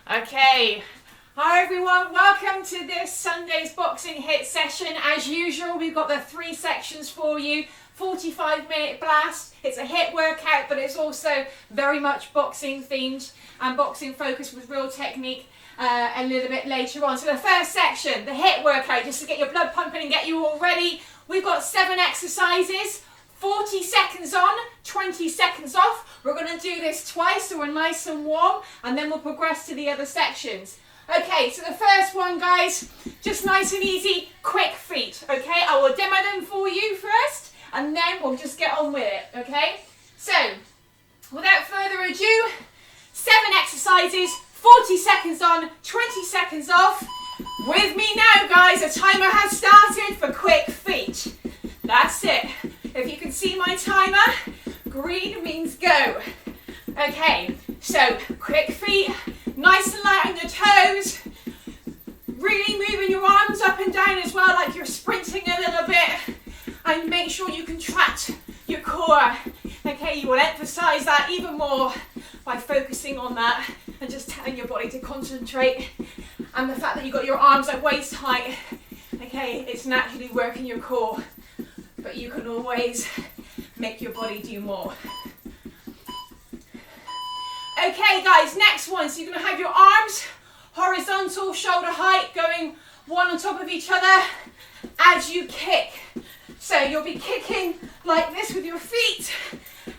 Okay, hi everyone, welcome to this Sunday's Boxing HIIT session. As usual, we've got the 3 sections for you. 45-minute blast. It's a HIIT workout, but it's also very much boxing themed and boxing focused with real technique a little bit later on. So the first section, the HIIT workout, just to get your blood pumping and get you all ready. We've got 7 exercises, 40 seconds on, 20 seconds off. We're going to do this twice so we're nice and warm, and then we'll progress to the other sections. Okay, so the first one, guys, just nice and easy, quick feet, okay? I will demo them for you first, and then we'll just get on with it, okay? So, without further ado, 7 exercises, 40 seconds on, 20 seconds off. With me now, guys, a timer has started for quick feet. That's it. If you can see my timer, green means go. Okay, so quick feet, nice and light on your toes. Really moving your arms up and down as well, like you're sprinting a little bit. And make sure you contract your core. Okay, you will emphasize that even more by focusing on that and just telling your body to concentrate. And the fact that you've got your arms at waist height, okay, it's naturally working your core. But you can always make your body do more. Okay guys, next one. So you're going to have your arms horizontal, shoulder height, going one on top of each other as you kick. So you'll be kicking like this with your feet,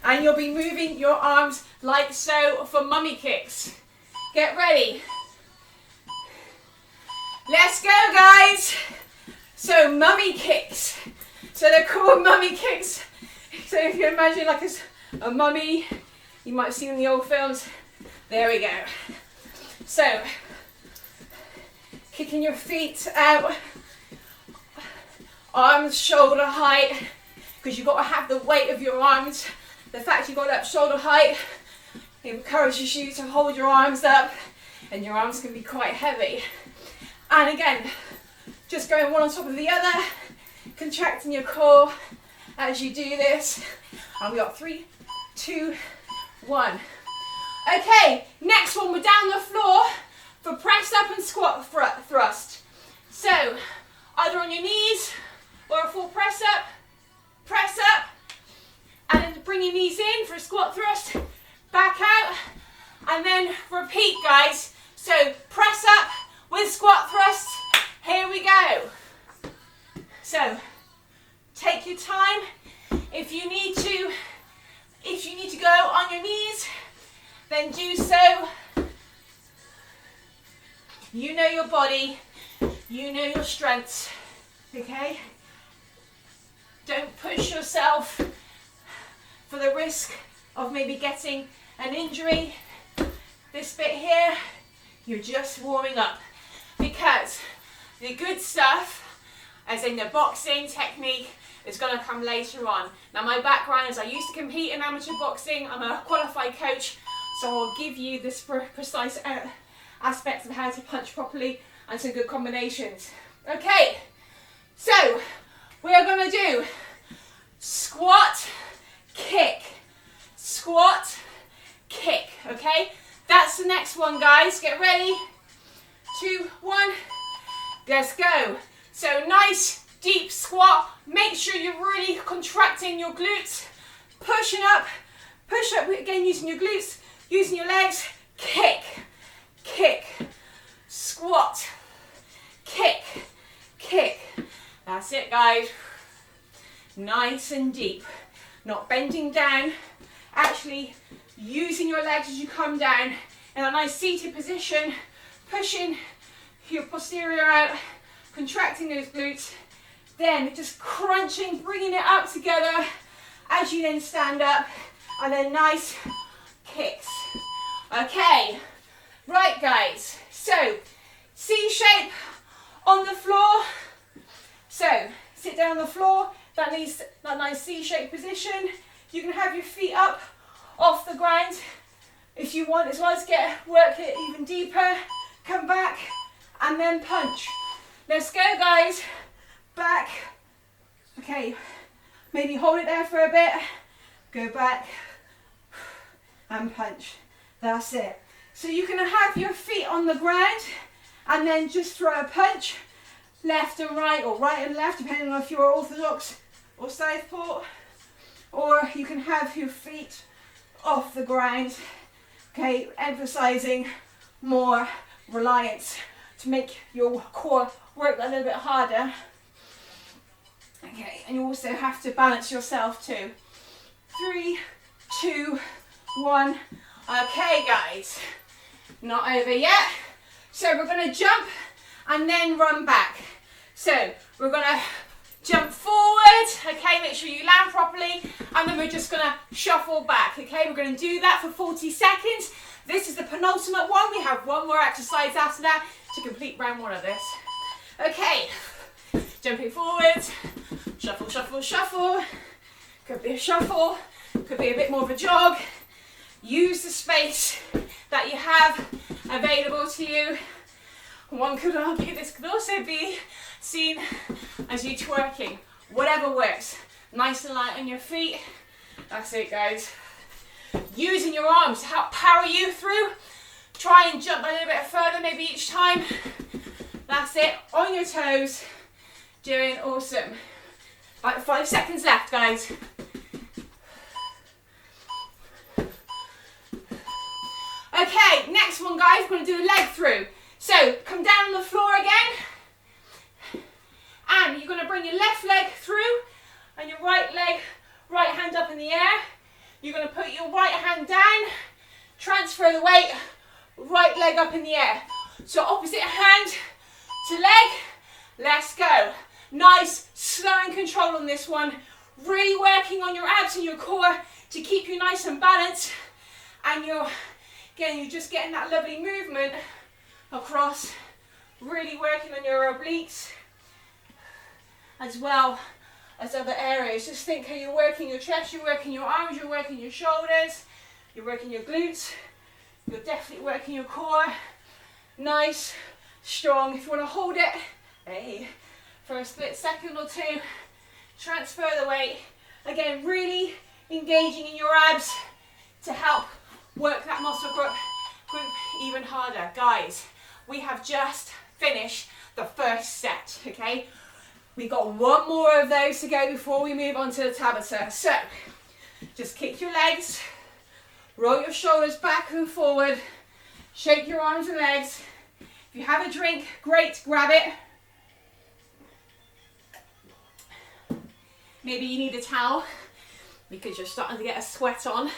and you'll be moving your arms like so for mummy kicks. Get ready. Let's go, guys. So mummy kicks. So they're called mummy kicks. So if you imagine like a mummy, you might have seen in the old films. There we go. So, kicking your feet out, arms shoulder height, because you've got to have the weight of your arms. The fact you've got up shoulder height encourages you to hold your arms up, and your arms can be quite heavy. And again, just going one on top of the other, contracting your core as you do this. And we got 3, 2, 1. Okay, next one, we're down the floor for press up and squat thrust. So, either on your knees or a full press up, and then bring your knees in for a squat thrust, back out, and then repeat, guys. So, press up with squat thrusts. Here we go. So, take your time. If you need to go on your knees, then do so. You know your body, you know your strengths, okay? Don't push yourself for the risk of maybe getting an injury. This bit here, you're just warming up, because the good stuff, as in the boxing technique, is going to come later on. Now my background is I used to compete in amateur boxing. I'm a qualified coach, so I'll give you this precise aspects of how to punch properly and some good combinations. Okay, so we are going to do squat, kick, okay? That's the next one, guys. Get ready. 2, 1, let's go. So nice deep squat. Make sure you're really contracting your glutes. Push up again, using your glutes, using your legs. Kick, squat, kick. That's it, guys. Nice and deep. Not bending down, actually using your legs as you come down in a nice seated position, pushing your posterior out, contracting those glutes. Then just crunching, bringing it up together as you then stand up, and then nice kicks. Okay, right guys, so C shape on the floor. So sit down on the floor, that nice C shape position. You can have your feet up off the ground if you want as well, to work it even deeper. Come back and then punch. Let's go, guys. Back. Okay, maybe hold it there for a bit. Go back and punch. That's it. So you can have your feet on the ground and then just throw a punch left and right, or right and left, depending on if you're orthodox or southpaw. Or you can have your feet off the ground, okay, emphasizing more reliance to make your core work a little bit harder. Okay, and you also have to balance yourself too. 3, 2, 1. Okay, guys, not over yet. So we're going to jump and then run back. So we're going to jump forward, okay, make sure you land properly, and then we're just going to shuffle back, okay? We're going to do that for 40 seconds. This is the penultimate one. We have one more exercise after that to complete round 1 of this. Okay, jumping forward, shuffle, shuffle, shuffle. Could be a shuffle, could be a bit more of a jog. Use the space that you have available to you. One could argue this could also be seen as you twerking. Whatever works. Nice and light on your feet. That's it, guys. Using your arms to help power you through. Try and jump a little bit further, maybe each time. That's it. On your toes. Doing awesome. About 5 seconds left, guys. Okay, next one, guys. We're going to do a leg through. So, come down on the floor again. And you're going to bring your left leg through and your right leg, right hand up in the air. You're going to put your right hand down, transfer the weight, right leg up in the air. So opposite hand to leg, let's go. Nice, slow and control on this one. Really working on your abs and your core to keep you nice and balanced. And you're just getting that lovely movement across. Really working on your obliques as well as other areas. Just think how you're working your chest, you're working your arms, you're working your shoulders, you're working your glutes, you're definitely working your core. Nice, strong. If you want to hold it, hey, for a split second or two, transfer the weight. Again, really engaging in your abs to help work that muscle group even harder. Guys, we have just finished the first set, okay? We've got one more of those to go before we move on to the Tabata. So, just kick your legs, roll your shoulders back and forward, shake your arms and legs. If you have a drink, great, grab it. Maybe you need a towel because you're starting to get a sweat on.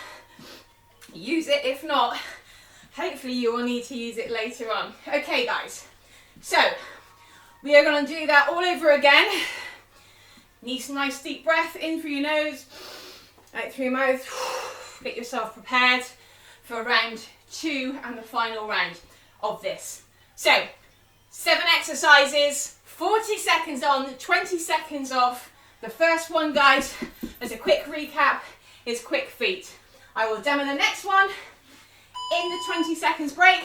Use it. If not, hopefully you will need to use it later on. Okay, guys. So, we are going to do that all over again. Need some nice deep breath in through your nose, out through your mouth. Get yourself prepared for round 2 and the final round of this. So, 7 exercises, 40 seconds on, 20 seconds off. The first one, guys, as a quick recap, is quick feet. I will demo the next one in the 20 seconds break.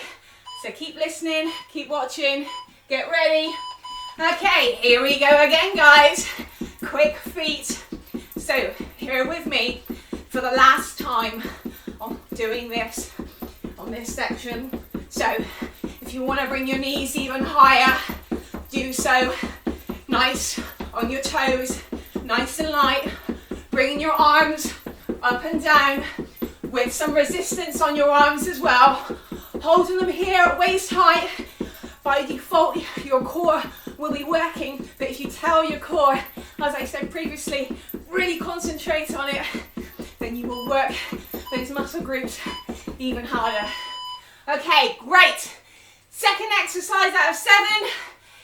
So keep listening, keep watching, get ready. Okay, here we go again, guys. Quick feet. So here with me for the last time on doing this on this section. So if you want to bring your knees even higher, do so. Nice on your toes, nice and light. Bringing your arms up and down with some resistance on your arms as well. Holding them here at waist height. By default, your core will be working, but if you tell your core, as I said previously, really concentrate on it, then you will work those muscle groups even harder. Okay, great. Second exercise out of 7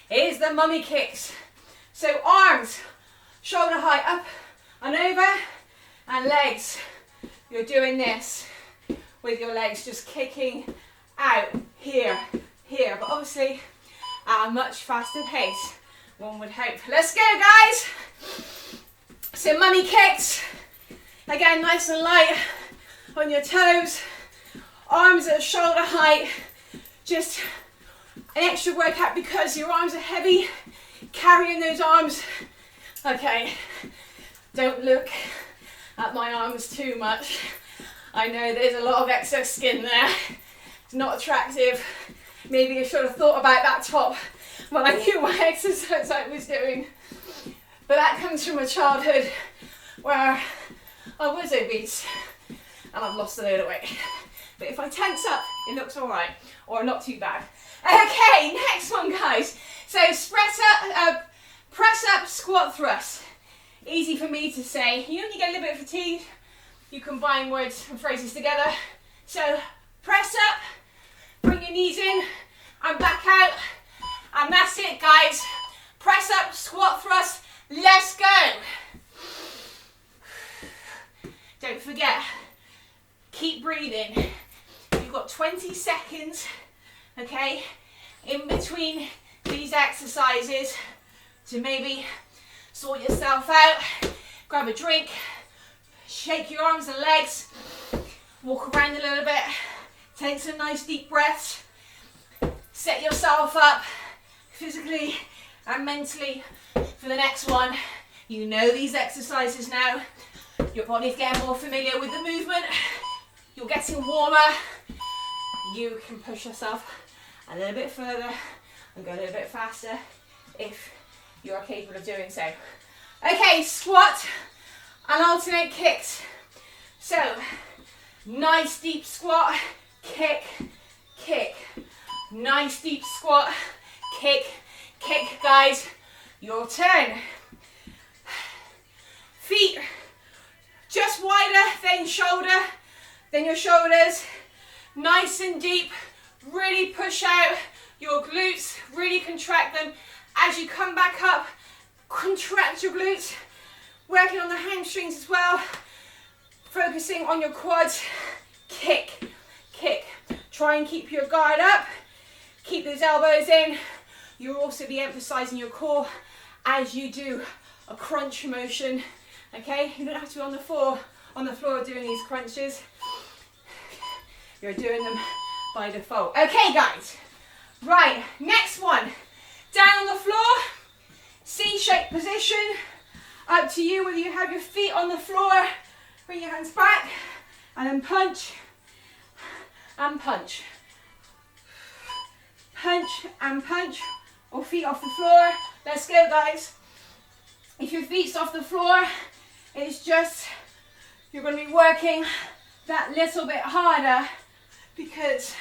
is the mummy kicks. So arms, shoulder height up and over, and legs. You're doing this with your legs just kicking out here, but obviously at a much faster pace, one would hope. Let's go, guys. So mummy kicks, again nice and light on your toes, arms at shoulder height, just an extra workout because your arms are heavy, carrying those arms. Okay, don't look at my arms too much. I know there's a lot of excess skin there, it's not attractive. Maybe I should have thought about that top when I knew what exercise I was doing. But that comes from a childhood where I was obese and I've lost a load of weight. But if I tense up, it looks all right, or not too bad. Okay, next one, guys. So press up, squat thrust. Easy for me to say. You know when you get a little bit fatigued, you combine words and phrases together. So press up, bring your knees in and back out. And that's it, guys. Press up, squat thrust, let's go. Don't forget, keep breathing. You've got 20 seconds, okay, in between these exercises to maybe sort yourself out, grab a drink, shake your arms and legs, walk around a little bit, take some nice deep breaths, set yourself up physically and mentally for the next one. You know these exercises now. Your body's getting more familiar with the movement. You're getting warmer. You can push yourself a little bit further and go a little bit faster if you're capable of doing so. Okay, squat and alternate kicks. So, nice deep squat, kick, kick. Nice deep squat, kick, kick. Guys, your turn. Feet just wider than your shoulders. Nice and deep. Really push out your glutes. Really contract them. As you come back up, contract your glutes. Working on the hamstrings as well. Focusing on your quads. Kick, kick. Try and keep your guard up. Keep those elbows in. You'll also be emphasizing your core as you do a crunch motion. Okay, you don't have to be on the floor doing these crunches. You're doing them by default. Okay, guys. Right, next one. Down on the floor, C-shaped position. Up to you whether you have your feet on the floor, bring your hands back, and then punch and punch. Punch and punch, or feet off the floor. Let's go, guys. If your feet's off the floor, it's just, you're going to be working that little bit harder because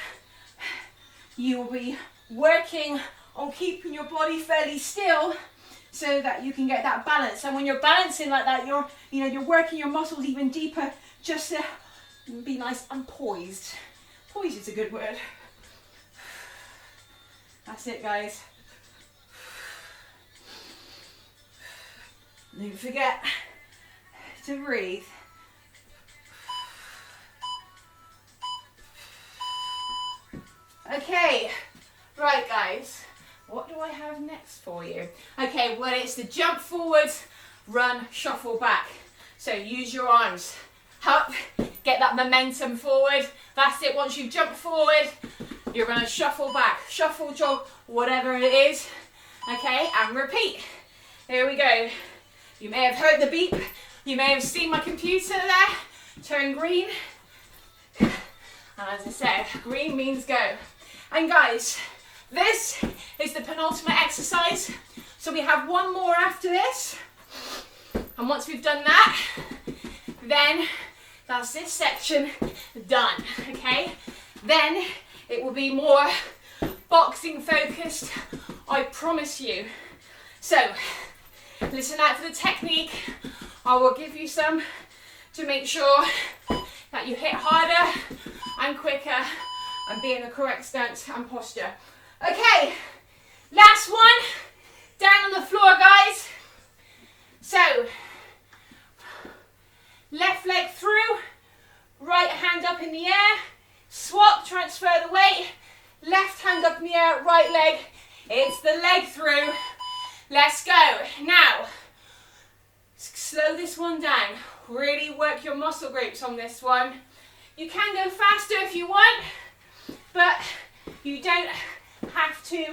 you will be working on keeping your body fairly still so that you can get that balance. And when you're balancing like that, you're working your muscles even deeper just to be nice and poised. Poised is a good word. That's it, guys. Don't forget to breathe. Okay, right, guys, what do I have next for you? Okay, well, it's the jump forward, run, shuffle back. So use your arms up, get that momentum forward. That's it. Once you jump forward, you're going to shuffle back, shuffle, jog, whatever it is. Okay, and repeat. Here we go. You may have heard the beep. You may have seen my computer there turn green. And as I said, green means go. And guys, this is the penultimate exercise. So we have one more after this. And once we've done that, then that's this section done, okay? Then it will be more boxing focused, I promise you. So, listen out for the technique. I will give you some to make sure that you hit harder and quicker and be in the correct stance and posture. Okay, last one. Down on the floor, guys. So, left leg through, right hand up in the air, swap, transfer the weight, left hand up in the air, right leg, it's the leg through. Let's go. Now, slow this one down. Really work your muscle groups on this one. You can go faster if you want, but you don't have to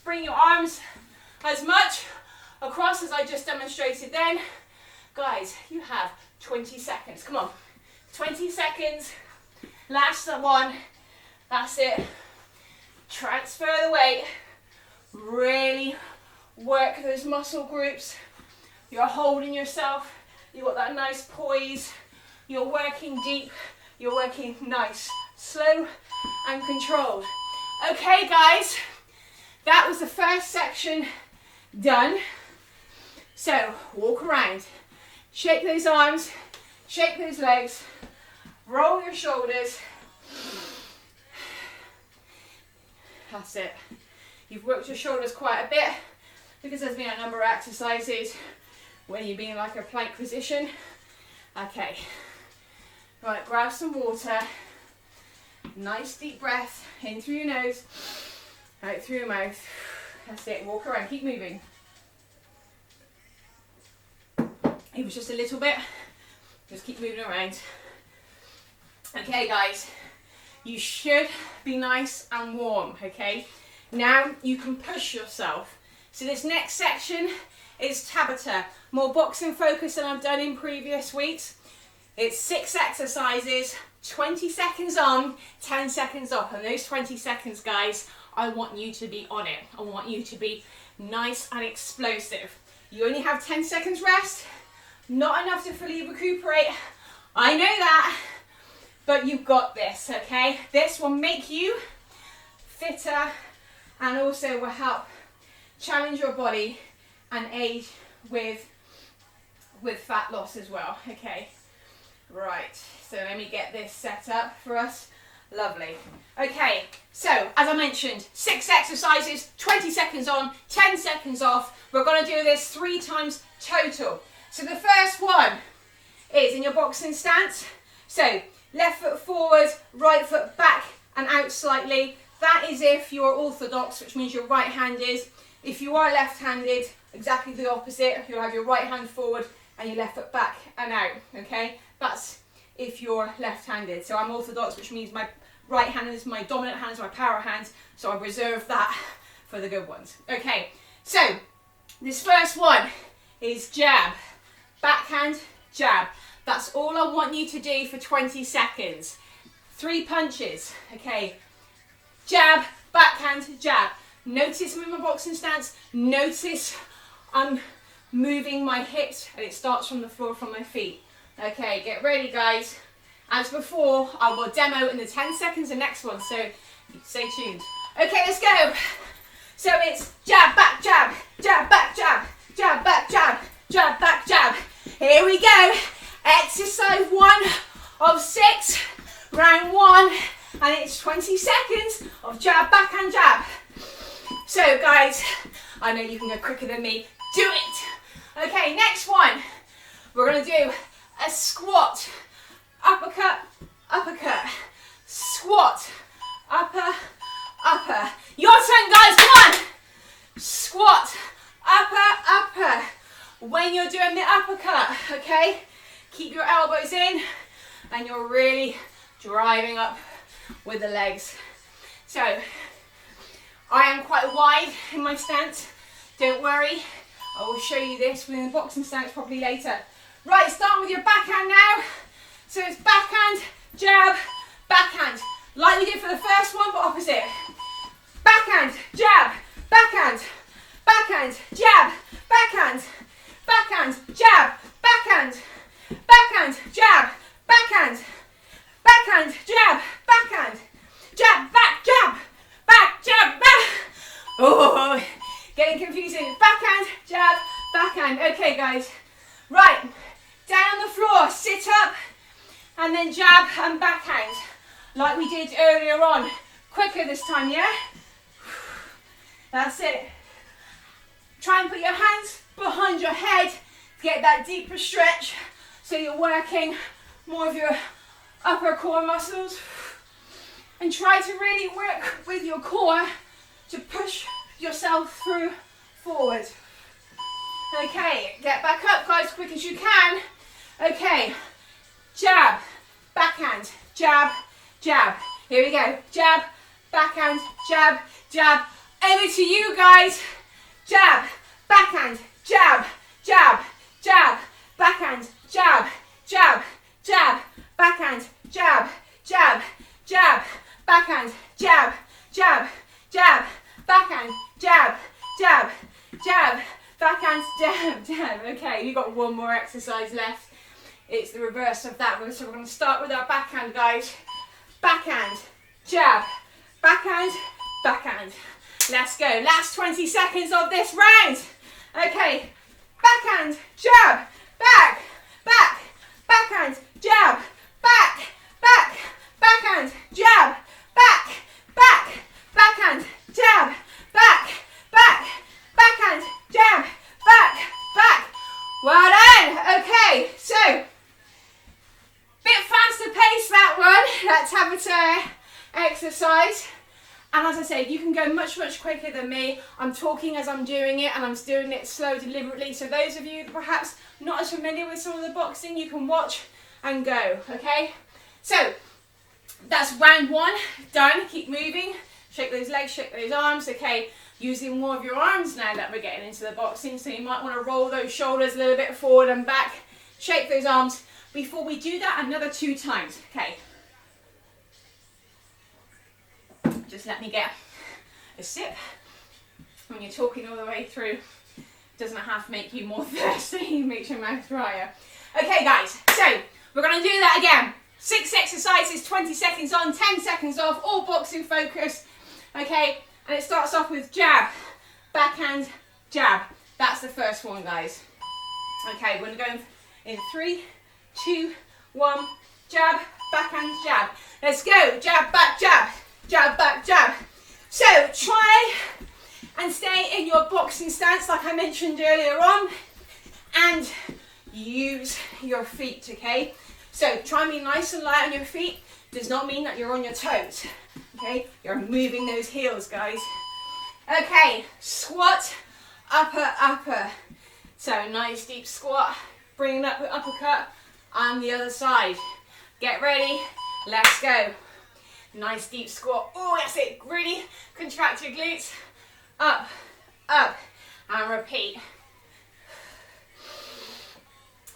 bring your arms as much across as I just demonstrated then. Guys, you have 20 seconds. Come on. 20 seconds. Last one. That's it. Transfer the weight. Really work those muscle groups. You're holding yourself. You've got that nice poise. You're working deep. You're working nice, slow and controlled. Okay guys, that was the first section done. So walk around, shake those arms, shake those legs, roll your shoulders. That's it. You've worked your shoulders quite a bit because there's been a number of exercises when you've been in like a plank position. Okay, right, grab some water. Nice deep breath in through your nose, out through your mouth. That's it, walk around, keep moving. It was just a little bit, just keep moving around. Okay guys, you should be nice and warm, okay? Now you can push yourself. So this next section is Tabata, more boxing focus than I've done in previous weeks. It's 6 exercises, 20 seconds on, 10 seconds off. And those 20 seconds, guys, I want you to be on it. I want you to be nice and explosive. You only have 10 seconds rest, not enough to fully recuperate. I know that, but you've got this, okay? This will make you fitter and also will help challenge your body and aid with fat loss as well, okay? Right, so let me get this set up for us. Lovely. Okay, so as I mentioned, 6 exercises, 20 seconds on, 10 seconds off. We're going to do this 3 times total. So the first one is in your boxing stance. So left foot forward, right foot back and out slightly. That is if you're orthodox, which means you're right-handed. If you are left-handed, exactly the opposite. You'll have your right hand forward and your left foot back and out, okay? That's if you're left-handed. So I'm orthodox, which means my right hand is my dominant hand, is my power hand. So I reserve that for the good ones. Okay, so this first one is jab, backhand, jab. That's all I want you to do for 20 seconds. 3 punches, okay? Jab, backhand, jab. Notice I'm in my boxing stance. Notice I'm moving my hips and it starts from the floor from my feet. Okay, get ready guys. As before, I will demo in the 10 seconds the next one, so stay tuned. Okay, let's go. So it's jab, back, jab, jab, back, jab, jab, back, jab, jab, back, jab. Here we go. Exercise 1 of 6, round 1, and it's 20 seconds of jab, backhand, jab. So guys, I know you can go quicker than me. Do it. Okay, next one. We're going to do a squat, uppercut, uppercut, squat, upper, upper. Your turn guys, come on. Squat, upper, upper. When you're doing the uppercut, okay, keep your elbows in and you're really driving up with the legs. So, I am quite wide in my stance. Don't worry, I will show you this within the boxing stance properly later. Right, start with your backhand now. So it's backhand, jab, backhand. Like we did for the first one, but opposite. Backhand, jab, backhand, backhand, jab, backhand, backhand, jab, backhand, backhand, jab, backhand, backhand, jab, backhand, jab, back, jab, back. Oh, getting confusing. Backhand, jab, backhand. Okay, guys. Right, down on the floor, sit up, and then jab and backhand, like we did earlier on. Quicker this time, yeah? That's it. Try and put your hands behind your head to get that deeper stretch, so you're working more of your upper core muscles. And try to really work with your core to push yourself through forward. Okay, get back up guys as quick as you can. Okay, jab, backhand, jab, jab. Here we go, jab, backhand, jab, jab. Over to you guys. Jab, backhand, jab, jab, jab, backhand, jab, jab, jab, backhand, jab, jab, jab, backhand, jab, jab, jab, backhand, jab, jab, jab, backhand, jab, jab. Okay, we've got one more exercise left. It's the reverse of that one. So we're going to start with our backhand, guys. Backhand, jab, backhand, backhand. Let's go. Last 20 seconds of this round. Okay, backhand, jab, back, back, backhand, jab, back, back, backhand, jab, back, back, backhand, jab, back, back, backhand, jab, back, back. Well done. Okay, so bit faster pace that one. Let's have a exercise. And as I said, you can go much, much quicker than me. I'm talking as I'm doing it, and I'm doing it slow, deliberately. So those of you perhaps not as familiar with some of the boxing, you can watch and go, okay? So that's round one, done. Keep moving. Shake those legs, shake those arms, okay? Using more of your arms now that we're getting into the boxing. So you might want to roll those shoulders a little bit forward and back. Shake those arms. Before we do that, another 2 times, okay? Just let me get a sip. When you're talking all the way through, it doesn't have to make you more thirsty, makes your mouth drier. Okay guys, so we're going to do that again. 6 exercises, 20 seconds on, 10 seconds off, all boxing focus. Okay, and it starts off with jab, backhand, jab. That's the first one, guys. Okay, we're going to go in 3, 2, 1, jab, backhand, jab. Let's go, jab, back, jab. Jab, back, jab. So try and stay in your boxing stance like I mentioned earlier on, and use your feet, okay? So try and be nice and light on your feet. Does not mean that you're on your toes, okay? You're moving those heels, guys. Okay, squat, upper, upper. So nice deep squat, bringing up the uppercut on the other side. Get ready, let's go. Nice deep squat. Oh, that's it. Really contract your glutes. Up, up, and repeat.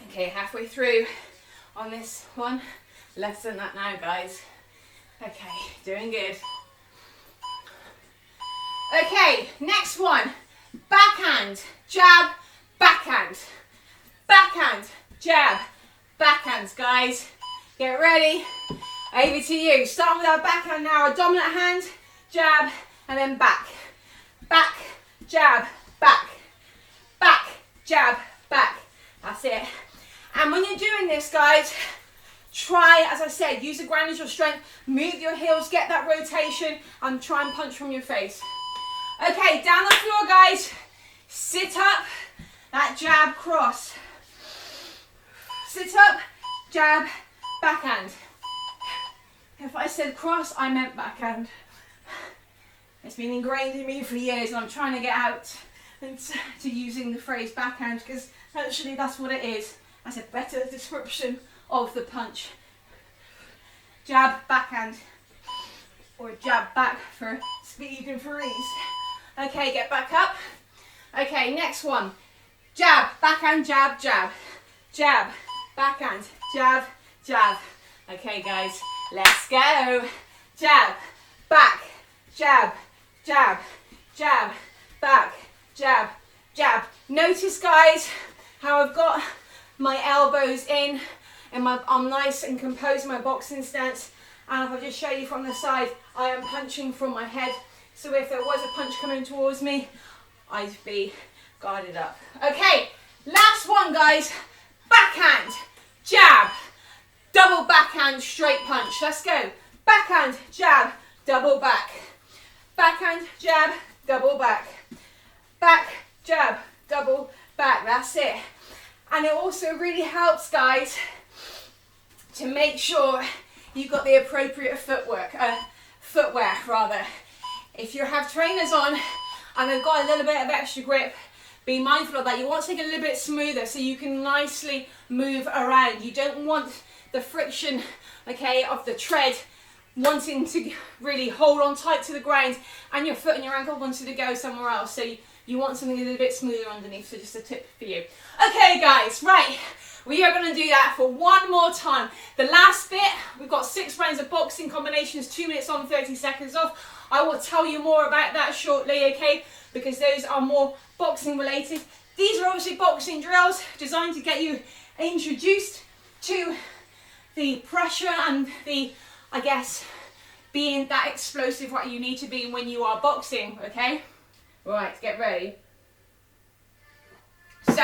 Okay, halfway through on this one. Less than that now, guys. Okay, doing good. Okay, next one. Backhand, jab, backhand. Backhand, jab, backhands, guys. Get ready. Over to you. Start with our backhand now. Our dominant hand, jab, and then back. Back, jab, back. Back, jab, back. That's it. And when you're doing this, guys, try, as I said, use the ground as your strength. Move your heels, get that rotation, and try and punch from your face. Okay, down the floor, guys. Sit up. That jab, cross. Sit up, jab, backhand. If I said cross, I meant backhand. It's been ingrained in me for years, and I'm trying to get out to using the phrase backhand, because actually that's what it is. That's a better description of the punch. Jab, backhand, or jab back for speed and for ease. Okay, get back up. Okay, next one. Jab, backhand, jab, jab. Jab, backhand, jab, jab. Okay, guys. Let's go. Jab, back, jab, jab, jab, back, jab, jab. Notice, guys, how I've got my elbows in and I'm nice and composed in my boxing stance. And if I just show you from the side, I am punching from my head. So if there was a punch coming towards me, I'd be guarded up. Okay, last one, guys. Backhand, jab. Double backhand, straight punch. Let's go. Backhand, jab, double back. Backhand, jab, double back. Back, jab, double back. That's it. And it also really helps, guys, to make sure you've got the appropriate footwear. If you have trainers on and they've got a little bit of extra grip, be mindful of that. You want to take it a little bit smoother so you can nicely move around. You don't want the friction, okay, of the tread wanting to really hold on tight to the ground and your foot and your ankle wanting to go somewhere else. So you want something a little bit smoother underneath, so just a tip for you. Okay guys, right, We are going to do that for one more time. The last bit, we've got 6 rounds of boxing combinations, 2 minutes on, 30 seconds off. I will tell you more about that shortly, okay? Because those are more boxing related. These are obviously boxing drills designed to get you introduced to the pressure and the, I guess, being that explosive what you need to be when you are boxing, okay? Right, get ready. So,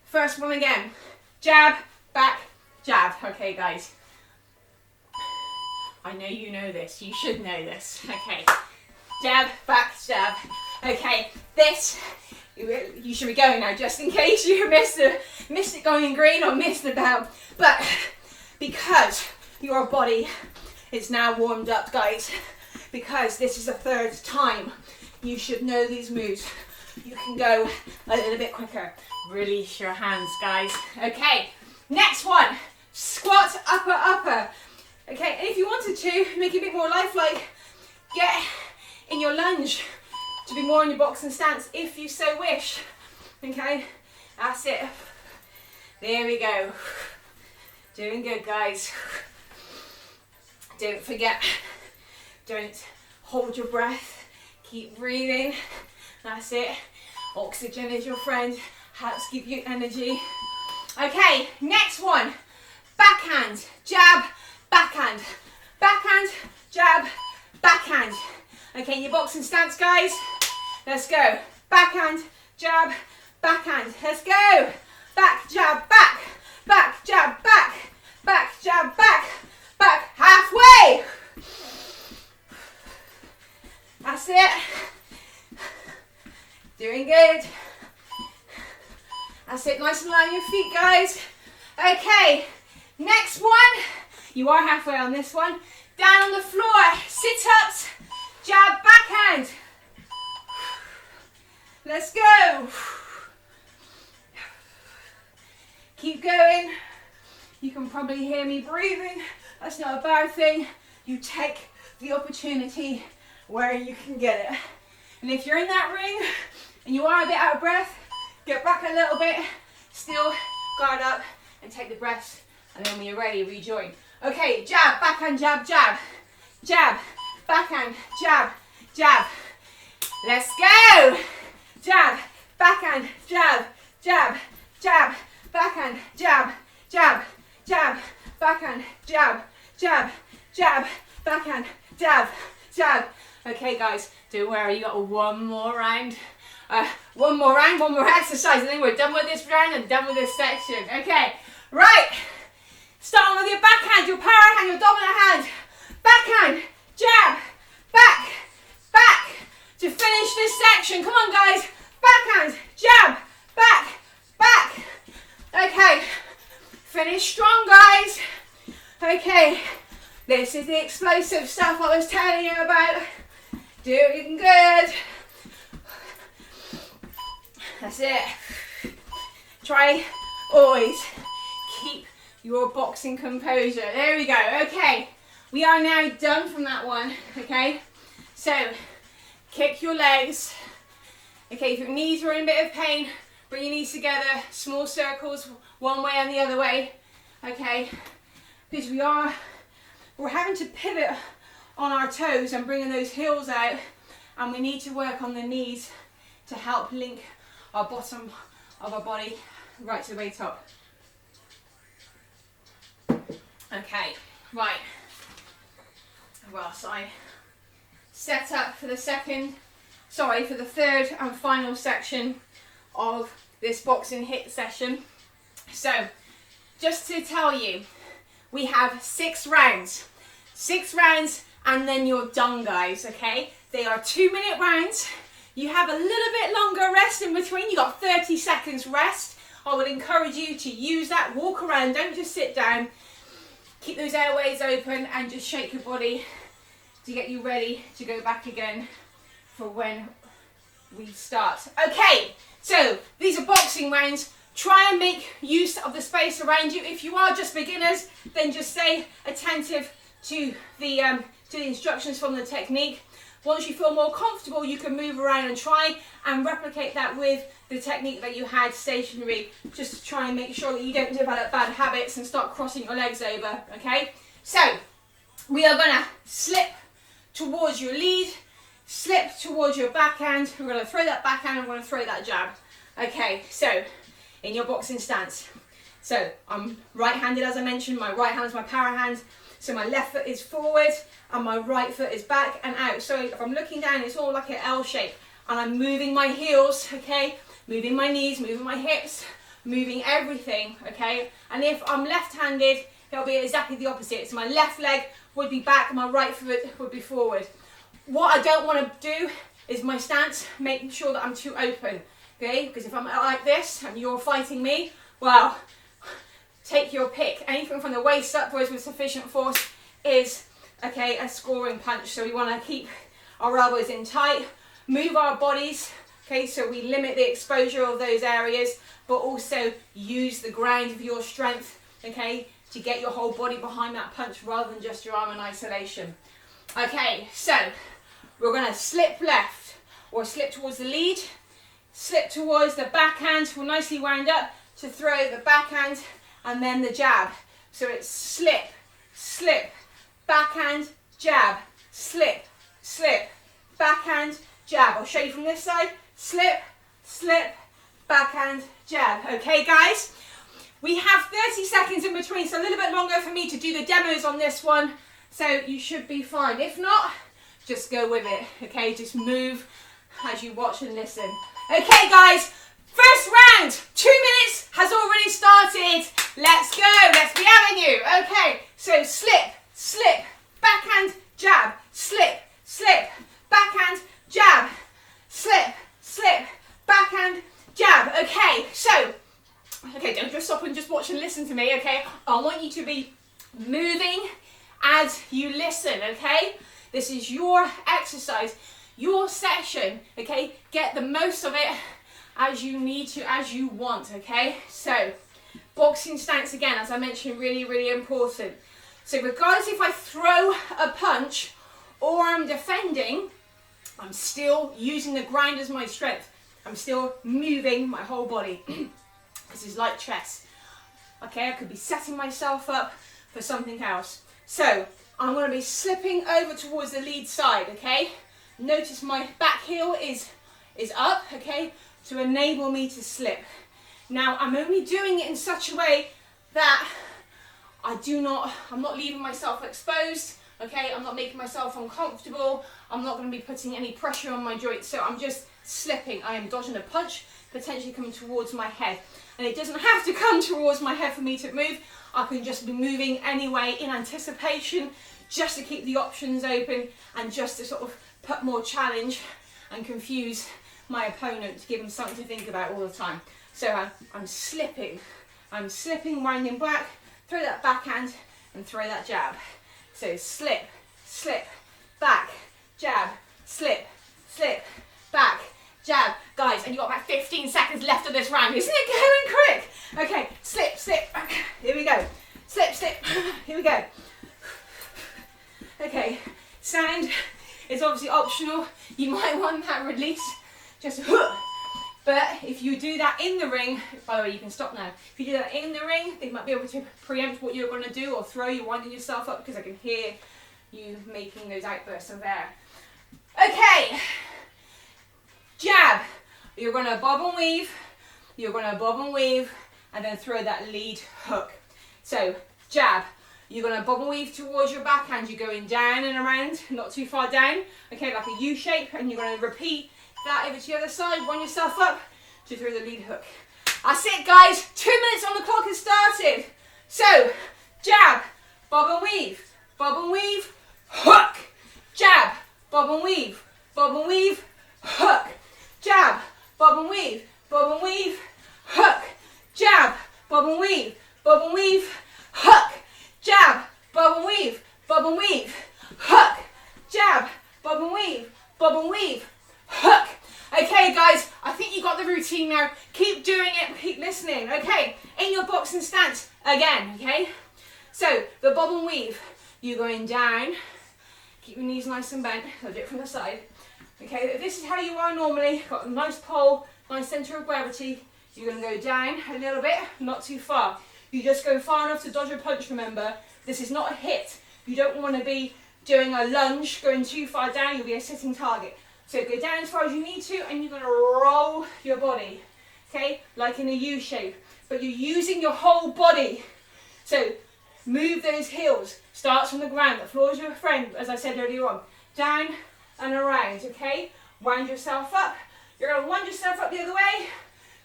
first one again. Jab, back, jab. Okay, guys. I know you know this. You should know this. Okay. Jab, back, jab. Okay, this, you should be going now just in case you missed it going green or missed the bell. But because your body is now warmed up, guys, because this is the 3rd time, you should know these moves. You can go a little bit quicker. Release your hands, guys. Okay, next one. Squat, upper, upper. Okay, and if you wanted to make it a bit more lifelike, get in your lunge to be more in your boxing stance if you so wish. Okay, that's it. There we go. Doing good, guys. Don't forget, don't hold your breath. Keep breathing. That's it. Oxygen is your friend. Helps give you energy. Okay, next one. Backhand, jab, backhand. Backhand, jab, backhand. Okay, your boxing stance, guys. Let's go. Backhand, jab, backhand. Let's go. Back, jab, back. Back, jab, back. Back, jab, back. Back, halfway. That's it. Doing good. That's it, nice and light on your feet, guys. Okay, next one. You are halfway on this one. Down on the floor, sit-ups, jab, backhand. Let's go. Keep going. You can probably hear me breathing. That's not a bad thing. You take the opportunity where you can get it. And if you're in that ring and you are a bit out of breath, get back a little bit, still guard up and take the breaths, and then when you're ready, rejoin. Okay, jab, backhand, jab, jab. Jab, backhand, jab, jab. Let's go. Jab, backhand, jab, jab, jab, backhand, jab, jab, jab, backhand, jab, jab, jab, backhand, jab, jab. Okay, guys, don't worry, you got one more round. One more exercise, and then we're done with this round and done with this section. Okay, right. Starting with your backhand, your power hand, your dominant hand. Backhand, jab, back, back. To finish this section, come on, guys. Backhand, jab, back, back. Okay, finish strong, guys. Okay, this is the explosive stuff I was telling you about. Doing good. That's it. Try always keep your boxing composure. There we go. Okay, we are now done from that one. Okay, so kick your legs. Okay, if your knees are in a bit of pain, bring your knees together, small circles, one way and the other way. Okay, because we're having to pivot on our toes and bringing those heels out, and we need to work on the knees to help link our bottom of our body right to the way top. Okay, right. Whilst I set up for the third and final section of this boxing HIIT session. So, just to tell you, we have 6 rounds. 6 rounds and then you're done, guys, okay? They are 2-minute rounds. You have a little bit longer rest in between. You got 30 seconds rest. I would encourage you to use that. Walk around, don't just sit down. Keep those airways open and just shake your body to get you ready to go back again for when we start. Okay, so these are boxing rounds. Try and make use of the space around you. If you are just beginners, then just stay attentive to the to the instructions from the technique. Once you feel more comfortable, you can move around and try and replicate that with the technique that you had stationary, just to try and make sure that you don't develop bad habits and start crossing your legs over, okay? So, we are gonna slip towards your lead, slip towards your backhand. We're gonna throw that backhand and we're gonna throw that jab. Okay, so, in your boxing stance. So, I'm right-handed as I mentioned, my right hand is my power hand. So my left foot is forward and my right foot is back and out. So if I'm looking down, it's all like an L shape. And I'm moving my heels, okay? Moving my knees, moving my hips, moving everything, okay? And if I'm left-handed, it'll be exactly the opposite. So my left leg would be back and my right foot would be forward. What I don't want to do is my stance, making sure that I'm too open, okay? Because if I'm like this and you're fighting me, well, take your pick. Anything from the waist upwards with sufficient force is, okay, a scoring punch. So we want to keep our elbows in tight, move our bodies, okay, so we limit the exposure of those areas, but also use the ground of your strength, okay, to get your whole body behind that punch rather than just your arm in isolation. Okay, so we're going to slip left or slip towards the lead, slip towards the backhand. We'll nicely wound up to throw the backhand and then the jab. So it's slip, slip, backhand, jab, slip, slip, backhand, jab. I'll show you from this side. Slip, slip, backhand, jab. Okay, guys? We have 30 seconds in between, so a little bit longer for me to do the demos on this one. So you should be fine. If not, just go with it. Okay, just move as you watch and listen. Okay, guys? First round, 2 minutes has already started. Let's go, let's be having you. Okay, so slip, slip, backhand, jab, slip, slip, backhand, jab, slip, slip, backhand, jab. Okay, so, okay, don't just stop and just watch and listen to me, okay? I want you to be moving as you listen, okay? This is your exercise, your session, okay? Get the most of it as you need to, as you want, okay? So, boxing stance again, as I mentioned, really, really important. So regardless if I throw a punch or I'm defending, I'm still using the ground as my strength. I'm still moving my whole body. This is like chess. Okay, I could be setting myself up for something else. So, I'm gonna be slipping over towards the lead side, okay? Notice my back heel is up, okay? To enable me to slip. Now, I'm only doing it in such a way that I'm not leaving myself exposed, okay? I'm not making myself uncomfortable. I'm not going to be putting any pressure on my joints. So I'm just slipping. I am dodging a punch, potentially coming towards my head. And it doesn't have to come towards my head for me to move. I can just be moving anyway in anticipation, just to keep the options open and just to sort of put more challenge and confuse my opponent, to give them something to think about all the time. So I'm slipping, winding back, throw that backhand and throw that jab. So slip, slip, back, jab, slip, slip, back, jab. Guys, and you've got about 15 seconds left of this round. Isn't it going quick? Okay, slip, slip, here we go. Slip, slip, here we go. Okay, sound is obviously optional. You might want that release. Just but if you do that in the ring, by the way, you can stop now. If you do that in the ring, they might be able to preempt what you're going to do or throw you, winding yourself up, because I can hear you making those outbursts of air. Okay, jab. You're going to bob and weave. You're going to bob and weave, and then throw that lead hook. So jab. You're going to bob and weave towards your backhand. You're going down and around, not too far down. Okay, like a U shape, and you're going to repeat that over to the other side, wind yourself up to through the lead hook. That's it, guys. 2 minutes on the clock has started. So, jab, bob and weave, hook, jab, bob and weave, hook, jab, bob and weave, hook, jab, bob and weave, hook, jab, bob and weave, hook, jab, bob and weave, hook. Okay, guys, I think you got the routine now. Keep doing it, keep listening. Okay, in your boxing stance again, okay? So, the bob and weave, you're going down, Keep your knees nice and bent. I'll do it from the side. Okay, this is how you are normally. Got a nice pole, nice centre of gravity. You're going to go down a little bit, not too far. You just go far enough to dodge a punch, remember. This is not a hit. You don't want to be doing a lunge, going too far down, you'll be a sitting target. So go down as far as you need to, and you're going to roll your body, okay, like in a U shape. But you're using your whole body. So move those heels. Starts from the ground. The floor is your friend, as I said earlier on. Down and around, okay? Wind yourself up. You're going to wind yourself up the other way,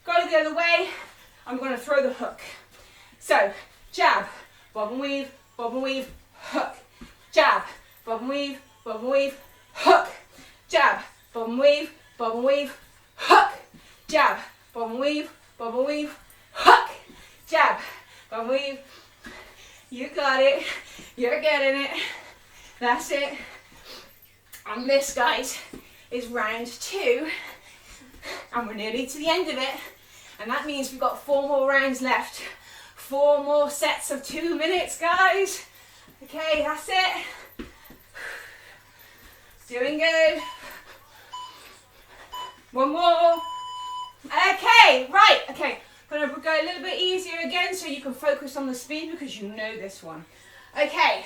go the other way. I'm going to throw the hook. So, jab, bob and weave, hook. Jab, bob and weave, hook. Jab, bob and weave, hook. Jab, bob and weave, hook. Jab, bob and weave. You got it. You're getting it. That's it. And this, guys, is round 2. And we're nearly to the end of it. And that means we've got 4 more rounds left. 4 more sets of 2 minutes, guys. Okay, that's it. Doing good. 1 more. Okay, right. Okay, I'm going to go a little bit easier again so you can focus on the speed because you know this one. Okay,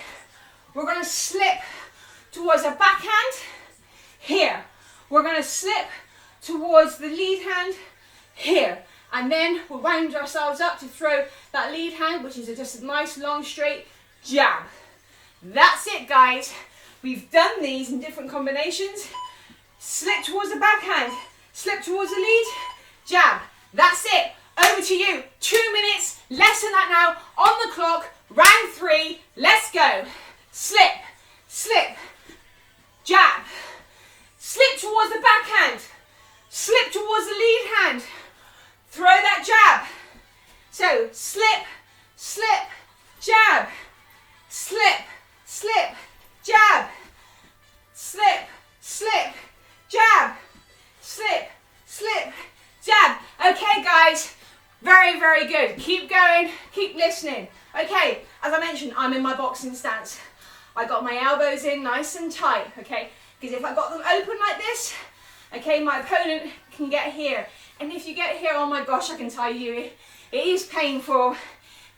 we're going to slip towards a backhand here. We're going to slip towards the lead hand here. And then we'll wind ourselves up to throw that lead hand, which is just a nice long straight jab. That's it, guys. We've done these in different combinations. Slip towards the backhand, slip towards the lead, jab. That's it. Over to you. 2 minutes, less than that now, on the clock, round 3. Let's go. Slip, slip, jab. Slip towards the backhand, slip towards the lead hand. Throw that jab. So slip, slip, jab. Slip, slip, jab. Slip, slip, jab. Slip, slip, jab. Okay, guys. Very, very good. Keep going. Keep listening. Okay, as I mentioned, I'm in my boxing stance. I got my elbows in nice and tight, okay? Because if I got them open like this, okay, my opponent can get here. And if you get here, oh my gosh, I can tell you, it is painful,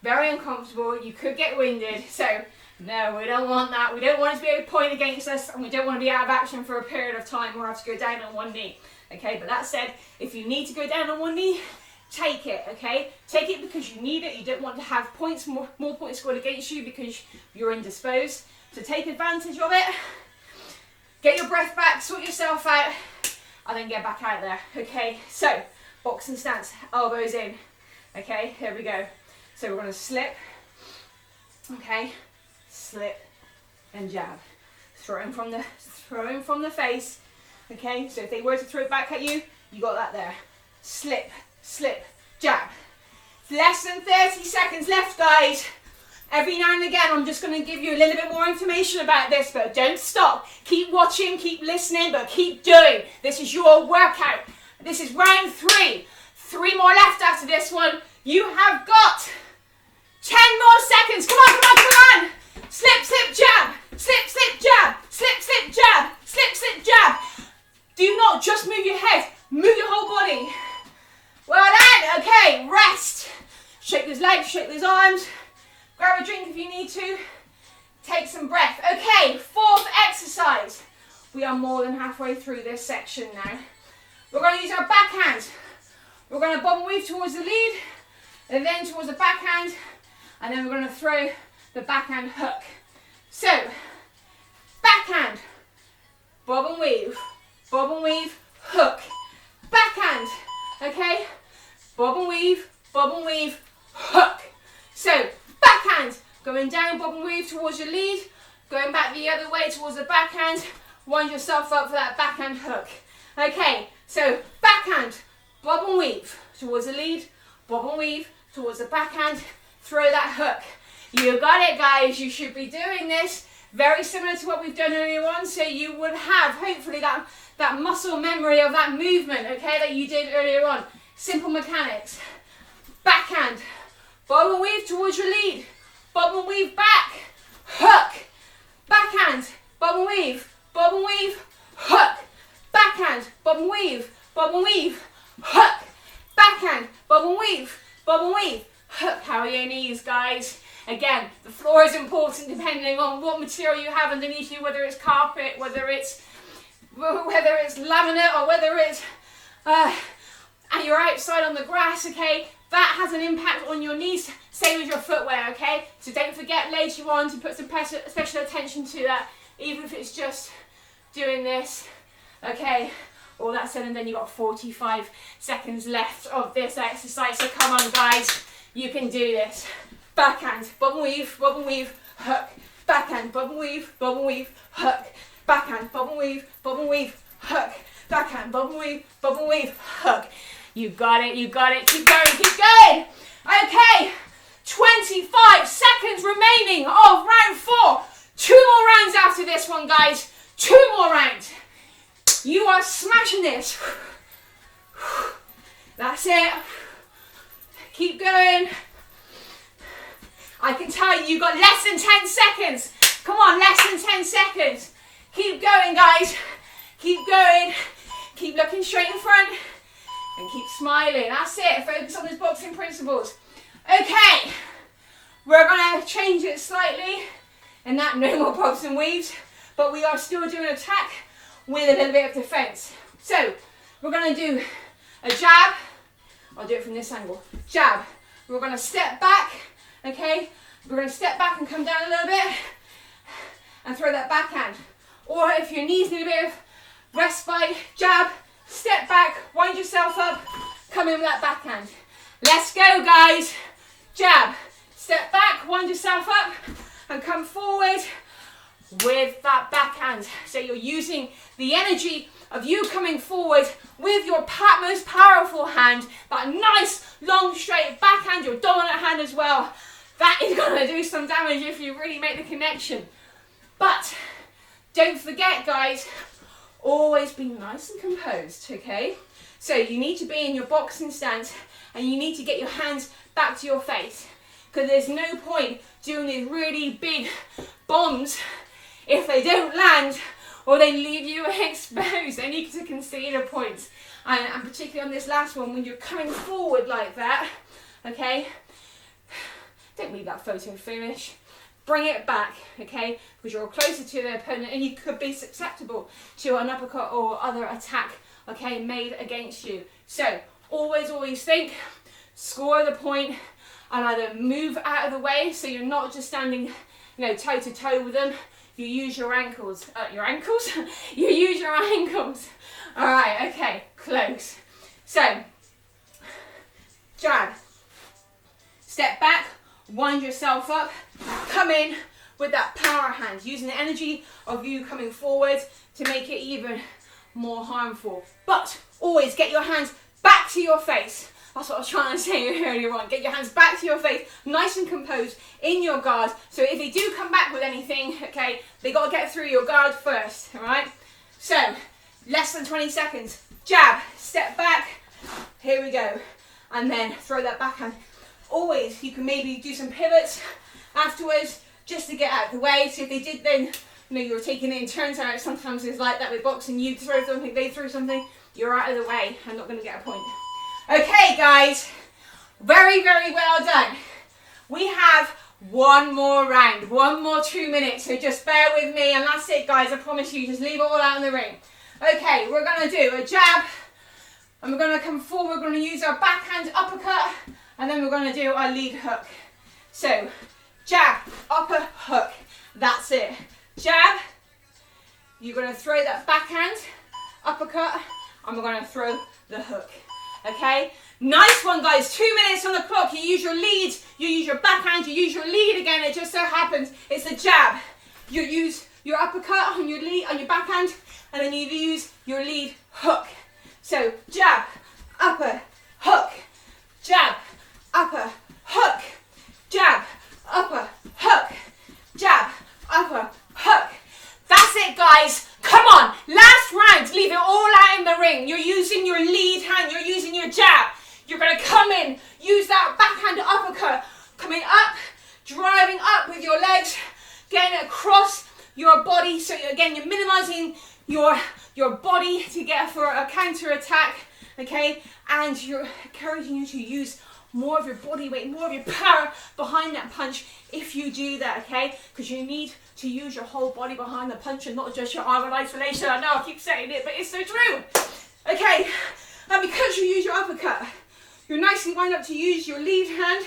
very uncomfortable. You could get winded. So no, we don't want that. We don't want it to be a point against us, and we don't want to be out of action for a period of time or have to go down on one knee. Okay, but that said, if you need to go down on one knee, take it, okay? Take it because you need it. You don't want to have points, more points scored against you because you're indisposed. So take advantage of it. Get your breath back, sort yourself out, and then get back out there. Okay, so boxing stance, elbows in. Okay, here we go. So we're going to slip, okay, slip and jab. Throw from the face. Okay, so if they were to throw it back at you, you got that there. Slip, slip, jab. Less than 30 seconds left, guys. Every now and again, I'm just going to give you a little bit more information about this, but don't stop. Keep watching, keep listening, but keep doing. This is your workout. This is round 3. 3 more left after this one. You have got 10 more seconds. Come on, come on, come on. Slip, slip, jab. Slip, slip, jab. Slip, slip, jab. Slip, slip, jab. Do not just move your head. Move your whole body. Well done. Okay, rest. Shake those legs, shake those arms. Grab a drink if you need to. Take some breath. Okay, 4th exercise. We are more than halfway through this section now. We're going to use our backhand. We're going to bob and weave towards the lead, and then towards the backhand, and then we're going to throw the backhand hook. So, backhand, bob and weave, hook. Backhand, okay? Bob and weave, hook. So, backhand, going down, bob and weave towards your lead, going back the other way towards the backhand, wind yourself up for that backhand hook. Okay, so backhand, bob and weave towards the lead, bob and weave towards the backhand, throw that hook. You got it, guys. You should be doing this very similar to what we've done earlier on, so you would have hopefully that muscle memory of that movement, okay, that you did earlier on. Simple mechanics. Backhand, bob and weave towards your lead, bob and weave back, hook. Backhand, bob and weave, hook, backhand, bob and weave, hook, backhand, bob and weave, hook. How are your knees, guys? Again, the floor is important depending on what material you have underneath you, whether it's carpet, whether it's laminate, or whether it's and you're outside on the grass, okay? That has an impact on your knees, same as your footwear, okay? So don't forget later on to put some special attention to that, even if it's just doing this, okay? All that said and done, you've got 45 seconds left of this exercise, so come on, guys, you can do this. Backhand, bob and weave, hook, backhand, bob and weave, hook, backhand, bob and weave, hook, backhand, bob and weave, hook. You got it, keep going. Okay, 25 seconds remaining of round 4. 2 more rounds after this one, guys. 2 more rounds. You are smashing this. That's it. Keep going. I can tell you, you've got less than 10 seconds. Come on, less than 10 seconds. Keep going, guys. Keep going. Keep looking straight in front. And keep smiling. That's it. Focus on those boxing principles. Okay. We're going to change it slightly. And that no more bobs and weaves. But we are still doing attack with a little bit of defense. So, we're going to do a jab. I'll do it from this angle. Jab. We're going to step back. Okay. We're going to step back and come down a little bit. And throw that backhand. Or if your knees need a bit of respite, jab. Step back, wind yourself up, come in with that backhand. Let's go, guys. Jab, step back, wind yourself up, and come forward with that backhand. So you're using the energy of you coming forward with your most powerful hand, that nice, long, straight backhand, your dominant hand as well. That is going to do some damage if you really make the connection. But don't forget, guys, always be nice and composed, okay? So you need to be in your boxing stance and you need to get your hands back to your face, because there's no point doing these really big bombs if they don't land or they leave you exposed. They need to concede a point. And particularly on this last one, when you're coming forward like that, okay? Don't leave that photo finish. Bring it back, okay? Because you're closer to the opponent and you could be susceptible to an uppercut or other attack, okay, made against you. So always think, score the point, and either move out of the way so you're not just standing, toe to toe with them. You use your ankles. You use your ankles. All right, okay, close. So, jab, step back, wind yourself up, come in with that power hand, using the energy of you coming forward to make it even more harmful. But always get your hands back to your face. That's what I was trying to say earlier on. Get your hands back to your face, nice and composed, in your guard. So if they do come back with anything, okay, they got to get through your guard first, all right? So, less than 20 seconds. Jab, step back, here we go. And then throw that backhand. Always, you can maybe do some pivots afterwards just to get out of the way. So if they did then, you were taking it in turns out. Sometimes it's like that with boxing. You throw something, they throw something, you're out of the way. I'm not going to get a point. Okay, guys, very, very well done. We have one more round, 1 more 2 minutes, so just bear with me, and that's it, guys. I promise you, just leave it all out in the ring. Okay, we're going to do a jab, and we're going to come forward. We're going to use our backhand uppercut, and then we're going to do our lead hook. So, jab, upper, hook. That's it. Jab, you're going to throw that backhand, uppercut, and we're going to throw the hook. Okay, nice one, guys. 2 minutes on the clock. You use your lead, you use your backhand, you use your lead again. It just so happens it's a jab. You use your uppercut on your lead, on your backhand, and then you use your lead hook. So jab, upper, hook, jab, upper, hook, jab, upper, hook, jab, upper, hook. That's it, guys. Come on, last round, leave it all out in the ring. You're using your lead hand, you're using your jab. You're gonna come in, use that backhand uppercut, coming up, driving up with your legs, getting across your body, so you're your body to get for a counter attack, okay? And you're encouraging you to use more of your body weight, more of your power behind that punch if you do that, okay? Because you need to use your whole body behind the punch and not just your arm in isolation. I know I keep saying it, but it's so true. Okay, and because you use your uppercut, you're nicely lined up to use your lead hand,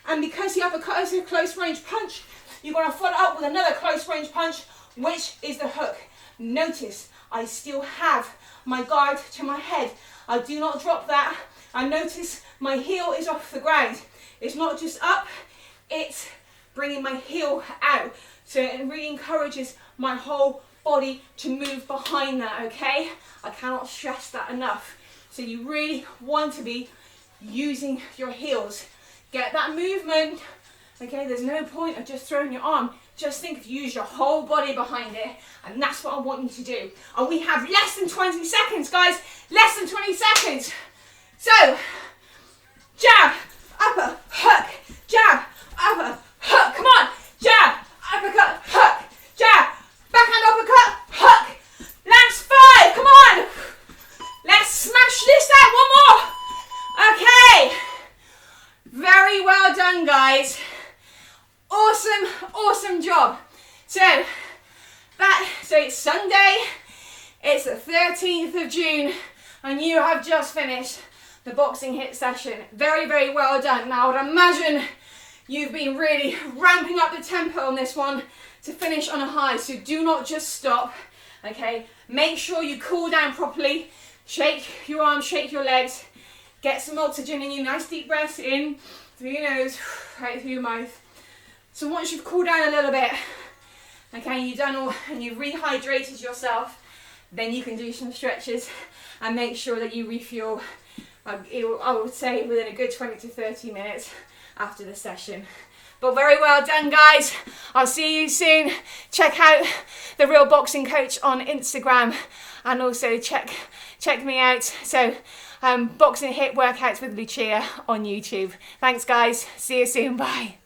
and because the uppercut is a close range punch, you're going to follow up with another close range punch, which is the hook. Notice I still have my guard to my head. I do not drop that. I notice my heel is off the ground. It's not just up, it's bringing my heel out. So it really encourages my whole body to move behind that, okay? I cannot stress that enough. So you really want to be using your heels. Get that movement, okay? There's no point of just throwing your arm. Just think of use your whole body behind it, and that's what I want you to do. And we have less than 20 seconds, guys. Less than 20 seconds. So, jab, upper, hook, jab, upper, hook. Come on, jab, uppercut, hook, jab, backhand uppercut, hook. Last 5, come on. Let's smash this out, one more. Okay. Very well done, guys. Awesome, awesome job. So it's Sunday, it's the 13th of June, and you have just finished the Boxing HIIT session. Very, very well done. Now, I would imagine you've been really ramping up the tempo on this one to finish on a high, so do not just stop, okay? Make sure you cool down properly, shake your arms, shake your legs, get some oxygen in you, nice deep breaths in through your nose, out through your mouth. So once you've cooled down a little bit, okay, you've done all and you've rehydrated yourself, then you can do some stretches and make sure that you refuel, I would say within a good 20 to 30 minutes after the session. But very well done, guys. I'll see you soon. Check out The Real Boxing Coach on Instagram, and also check me out. So Boxing HIIT workouts with Lucia on YouTube. Thanks, guys. See you soon. Bye.